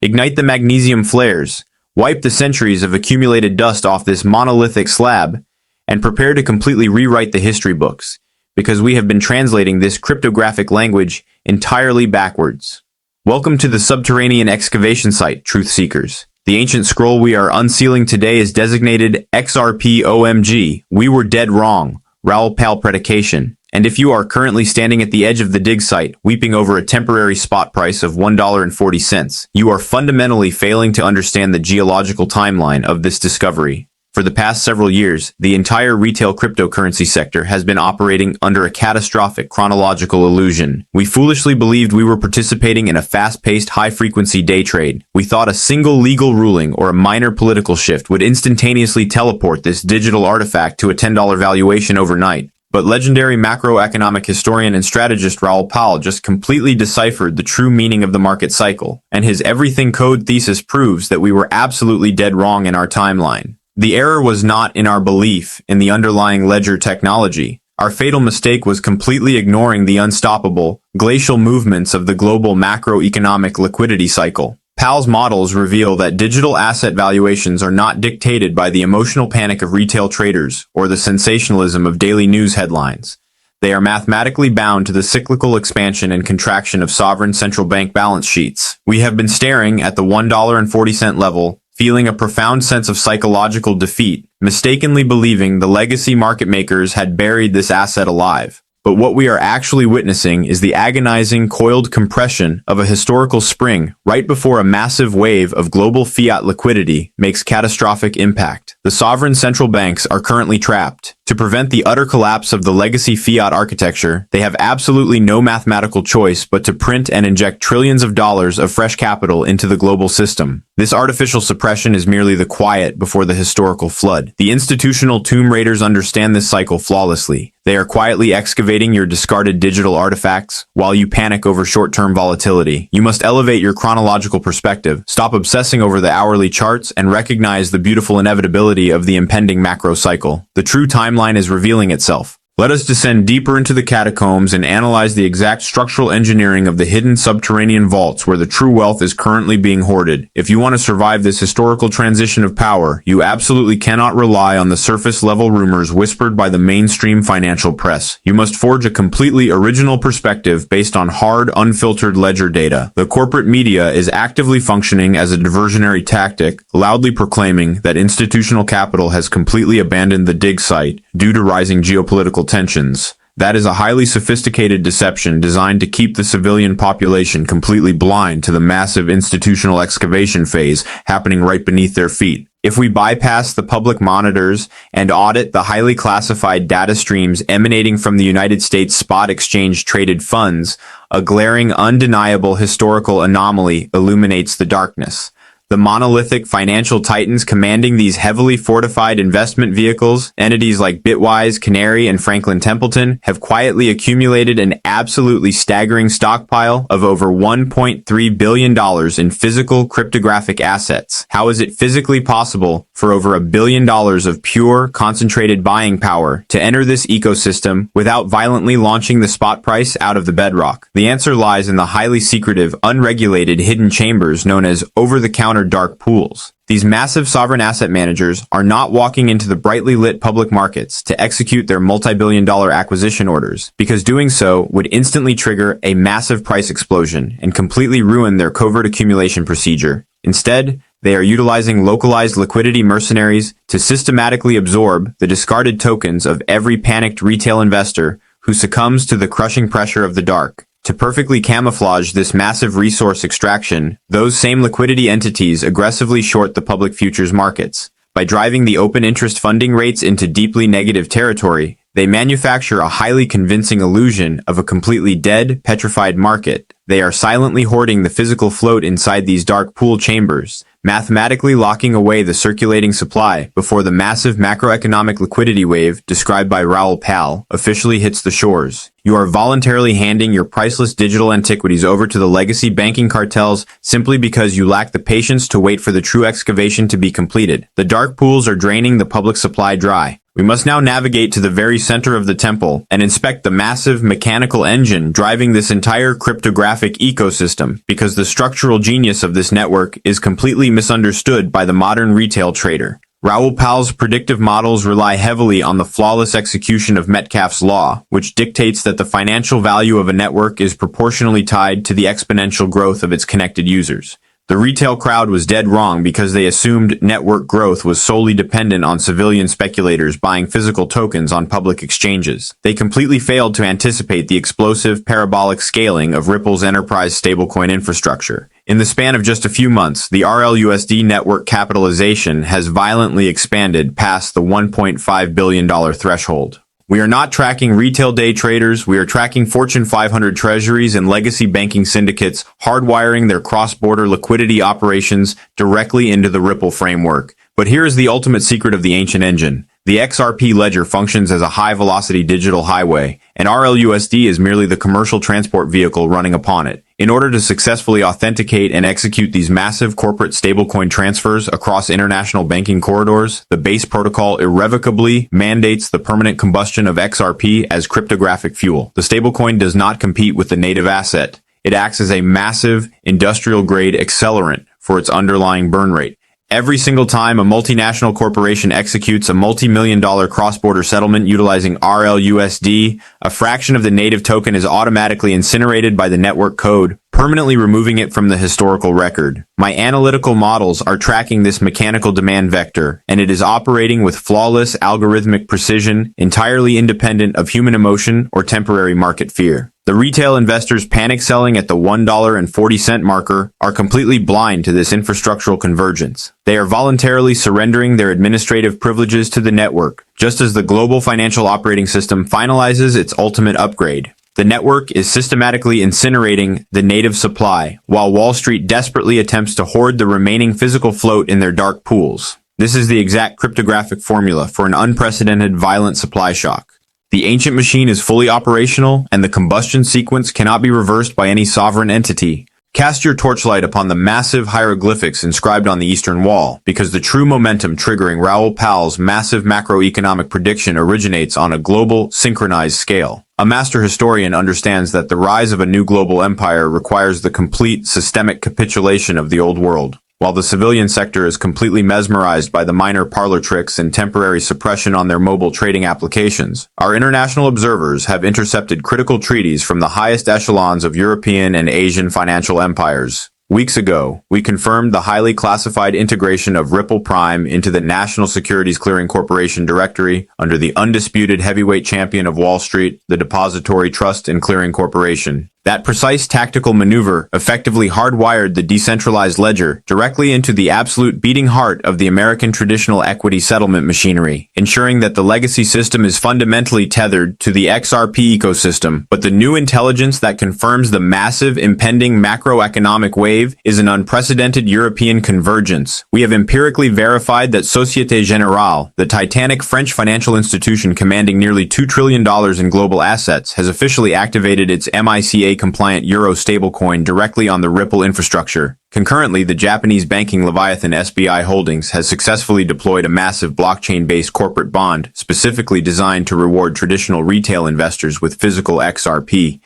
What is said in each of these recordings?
Ignite the magnesium flares, wipe the centuries of accumulated dust off this monolithic slab, and prepare to completely rewrite the history books, because we have been translating this cryptographic language entirely backwards. Welcome to the subterranean excavation site, truth seekers. The ancient scroll we are unsealing today is designated XRP OMG. We were dead wrong. Raoul Predication. And if you are currently standing at the edge of the dig site, weeping over a temporary spot price of $1.40, you are fundamentally failing to understand the geological timeline of this discovery. For the past several years, the entire retail cryptocurrency sector has been operating under a catastrophic chronological illusion. We foolishly believed we were participating in a fast-paced, high-frequency day trade. We thought a single legal ruling or a minor political shift would instantaneously teleport this digital artifact to a $10 valuation overnight. But legendary macroeconomic historian and strategist Raoul just completely deciphered the true meaning of the market cycle, and his everything code thesis proves that we were absolutely dead wrong in our timeline. The error was not in our belief in the underlying ledger technology. Our fatal mistake was completely ignoring the unstoppable, glacial movements of the global macroeconomic liquidity cycle. Powell's models reveal that digital asset valuations are not dictated by the emotional panic of retail traders or the sensationalism of daily news headlines. They are mathematically bound to the cyclical expansion and contraction of sovereign central bank balance sheets. We have been staring at the $1.40 level, feeling a profound sense of psychological defeat, mistakenly believing the legacy market makers had buried this asset alive. But what we are actually witnessing is the agonizing, coiled compression of a historical spring right before a massive wave of global fiat liquidity makes catastrophic impact. The sovereign central banks are currently trapped. To prevent the utter collapse of the legacy fiat architecture, they have absolutely no mathematical choice but to print and inject trillions of dollars of fresh capital into the global system. This artificial suppression is merely the quiet before the historical flood. The institutional tomb raiders understand this cycle flawlessly. They are quietly excavating your discarded digital artifacts while you panic over short-term volatility. You must elevate your chronological perspective, stop obsessing over the hourly charts, and recognize the beautiful inevitability of the impending macro cycle. The true timeline is revealing itself. Let us descend deeper into the catacombs and analyze the exact structural engineering of the hidden subterranean vaults where the true wealth is currently being hoarded. If you want to survive this historical transition of power, you absolutely cannot rely on the surface-level rumors whispered by the mainstream financial press. You must forge a completely original perspective based on hard, unfiltered ledger data. The corporate media is actively functioning as a diversionary tactic, loudly proclaiming that institutional capital has completely abandoned the dig site due to rising geopolitical tensions. That is a highly sophisticated deception designed to keep the civilian population completely blind to the massive institutional excavation phase happening right beneath their feet. If we bypass the public monitors and audit the highly classified data streams emanating from the United States spot exchange traded funds, a glaring, undeniable historical anomaly illuminates the darkness. The monolithic financial titans commanding these heavily fortified investment vehicles, entities like Bitwise, Canary, and Franklin Templeton, have quietly accumulated an absolutely staggering stockpile of over $1.3 billion in physical cryptographic assets. How is it physically possible for over $1 billion of pure, concentrated buying power to enter this ecosystem without violently launching the spot price out of the bedrock? The answer lies in the highly secretive, unregulated hidden chambers known as over-the-counter dark pools. These massive sovereign asset managers are not walking into the brightly lit public markets to execute their multi-billion-dollar acquisition orders, because doing so would instantly trigger a massive price explosion and completely ruin their covert accumulation procedure. Instead, they are utilizing localized liquidity mercenaries to systematically absorb the discarded tokens of every panicked retail investor who succumbs to the crushing pressure of the dark. To perfectly camouflage this massive resource extraction, those same liquidity entities aggressively short the public futures markets. By driving the open interest funding rates into deeply negative territory, they manufacture a highly convincing illusion of a completely dead, petrified market. They are silently hoarding the physical float inside these dark pool chambers, mathematically locking away the circulating supply before the massive macroeconomic liquidity wave described by Raoul officially hits the shores. You are voluntarily handing your priceless digital antiquities over to the legacy banking cartels simply because you lack the patience to wait for the true excavation to be completed. The dark pools are draining the public supply dry. We must now navigate to the very center of the temple and inspect the massive mechanical engine driving this entire cryptographic ecosystem, because the structural genius of this network is completely misunderstood by the modern retail trader. Raoul Pal's predictive models rely heavily on the flawless execution of Metcalfe's law, which dictates that the financial value of a network is proportionally tied to the exponential growth of its connected users. The retail crowd was dead wrong because they assumed network growth was solely dependent on civilian speculators buying physical tokens on public exchanges. They completely failed to anticipate the explosive parabolic scaling of Ripple's enterprise stablecoin infrastructure. In the span of just a few months, the RLUSD network capitalization has violently expanded past the $1.5 billion threshold. We are not tracking retail day traders, we are tracking Fortune 500 treasuries and legacy banking syndicates, hardwiring their cross-border liquidity operations directly into the Ripple framework. But here is the ultimate secret of the ancient engine. The XRP ledger functions as a high-velocity digital highway, and RLUSD is merely the commercial transport vehicle running upon it. In order to successfully authenticate and execute these massive corporate stablecoin transfers across international banking corridors, the base protocol irrevocably mandates the permanent combustion of XRP as cryptographic fuel. The stablecoin does not compete with the native asset. It acts as a massive, industrial-grade accelerant for its underlying burn rate. Every single time a multinational corporation executes a multi-million-dollar cross-border settlement utilizing RLUSD, a fraction of the native token is automatically incinerated by the network code, permanently removing it from the historical record. My analytical models are tracking this mechanical demand vector, and it is operating with flawless algorithmic precision, entirely independent of human emotion or temporary market fear. The retail investors panic selling at the $1.40 marker are completely blind to this infrastructural convergence. They are voluntarily surrendering their administrative privileges to the network, just as the global financial operating system finalizes its ultimate upgrade. The network is systematically incinerating the native supply, while Wall Street desperately attempts to hoard the remaining physical float in their dark pools. This is the exact cryptographic formula for an unprecedented violent supply shock. The ancient machine is fully operational, and the combustion sequence cannot be reversed by any sovereign entity. Cast your torchlight upon the massive hieroglyphics inscribed on the eastern wall, because the true momentum triggering Raoul Pal's massive macroeconomic prediction originates on a global, synchronized scale. A master historian understands that the rise of a new global empire requires the complete, systemic capitulation of the old world. While the civilian sector is completely mesmerized by the minor parlor tricks and temporary suppression on their mobile trading applications, our international observers have intercepted critical treaties from the highest echelons of European and Asian financial empires. Weeks ago, we confirmed the highly classified integration of Ripple Prime into the National Securities Clearing Corporation directory under the undisputed heavyweight champion of Wall Street, the Depository Trust and Clearing Corporation. That precise tactical maneuver effectively hardwired the decentralized ledger directly into the absolute beating heart of the American traditional equity settlement machinery, ensuring that the legacy system is fundamentally tethered to the XRP ecosystem. But the new intelligence that confirms the massive impending macroeconomic wave is an unprecedented European convergence. We have empirically verified that Société Générale, the titanic French financial institution commanding nearly $2 trillion in global assets, has officially activated its MiCA-compliant euro stablecoin directly on the Ripple infrastructure. Concurrently, the Japanese banking leviathan SBI Holdings has successfully deployed a massive blockchain-based corporate bond specifically designed to reward traditional retail investors with physical XRP.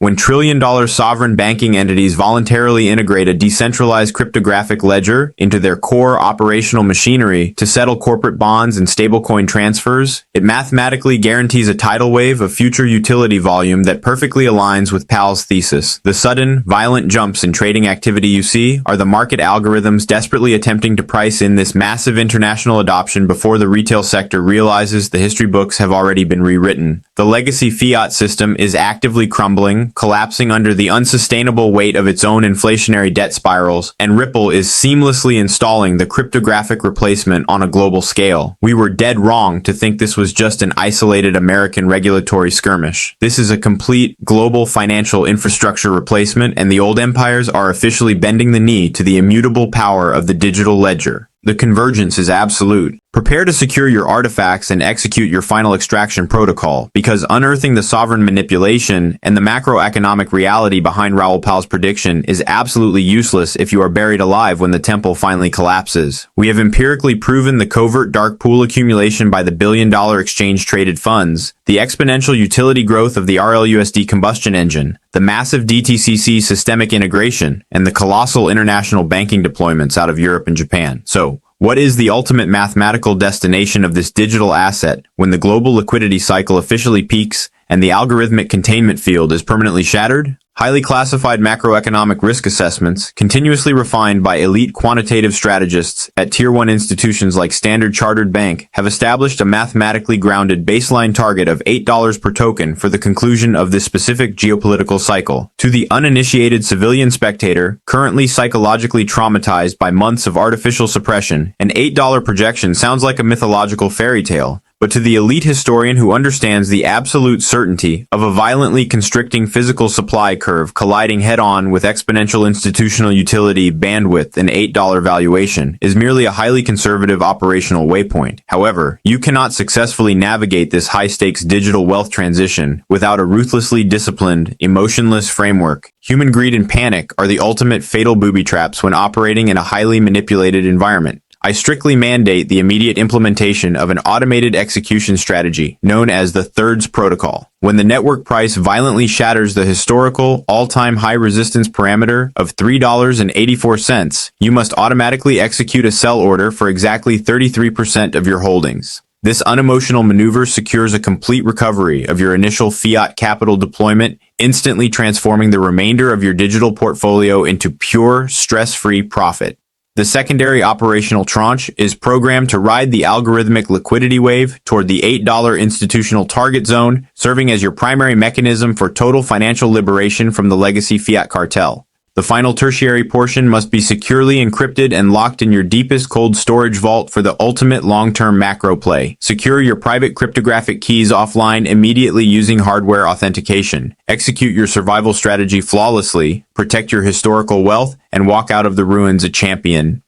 When trillion-dollar sovereign banking entities voluntarily integrate a decentralized cryptographic ledger into their core operational machinery to settle corporate bonds and stablecoin transfers, it mathematically guarantees a tidal wave of future utility volume that perfectly aligns with Pal's thesis. The sudden, violent jumps in trading activity you see are the market algorithms desperately attempting to price in this massive international adoption before the retail sector realizes the history books have already been rewritten. The legacy fiat system is actively crumbling, collapsing under the unsustainable weight of its own inflationary debt spirals, and Ripple is seamlessly installing the cryptographic replacement on a global scale. We were dead wrong to think this was just an isolated American regulatory skirmish. This is a complete global financial infrastructure replacement, and the old empires are officially bending the knee to the immutable power of the digital ledger. The convergence is absolute. Prepare to secure your artifacts and execute your final extraction protocol, because unearthing the sovereign manipulation and the macroeconomic reality behind Raoul Pal's prediction is absolutely useless if you are buried alive when the temple finally collapses. We have empirically proven the covert dark pool accumulation by the billion-dollar exchange-traded funds, the exponential utility growth of the RLUSD combustion engine, the massive DTCC systemic integration, and the colossal international banking deployments out of Europe and Japan. So, what is the ultimate mathematical destination of this digital asset when the global liquidity cycle officially peaks and the algorithmic containment field is permanently shattered? Highly classified macroeconomic risk assessments, continuously refined by elite quantitative strategists at Tier 1 institutions like Standard Chartered Bank, have established a mathematically grounded baseline target of $8 per token for the conclusion of this specific geopolitical cycle. To the uninitiated civilian spectator, currently psychologically traumatized by months of artificial suppression, an $8 projection sounds like a mythological fairy tale. But to the elite historian who understands the absolute certainty of a violently constricting physical supply curve colliding head-on with exponential institutional utility bandwidth, an $8 valuation is merely a highly conservative operational waypoint. However, you cannot successfully navigate this high-stakes digital wealth transition without a ruthlessly disciplined, emotionless framework. Human greed and panic are the ultimate fatal booby traps when operating in a highly manipulated environment. I strictly mandate the immediate implementation of an automated execution strategy known as the Thirds Protocol. When the network price violently shatters the historical all-time high resistance parameter of $3.84, you must automatically execute a sell order for exactly 33% of your holdings. This unemotional maneuver secures a complete recovery of your initial fiat capital deployment, instantly transforming the remainder of your digital portfolio into pure, stress-free profit. The secondary operational tranche is programmed to ride the algorithmic liquidity wave toward the $8 institutional target zone, serving as your primary mechanism for total financial liberation from the legacy fiat cartel. The final tertiary portion must be securely encrypted and locked in your deepest cold storage vault for the ultimate long-term macro play. Secure your private cryptographic keys offline immediately using hardware authentication. Execute your survival strategy flawlessly, protect your historical wealth, and walk out of the ruins a champion.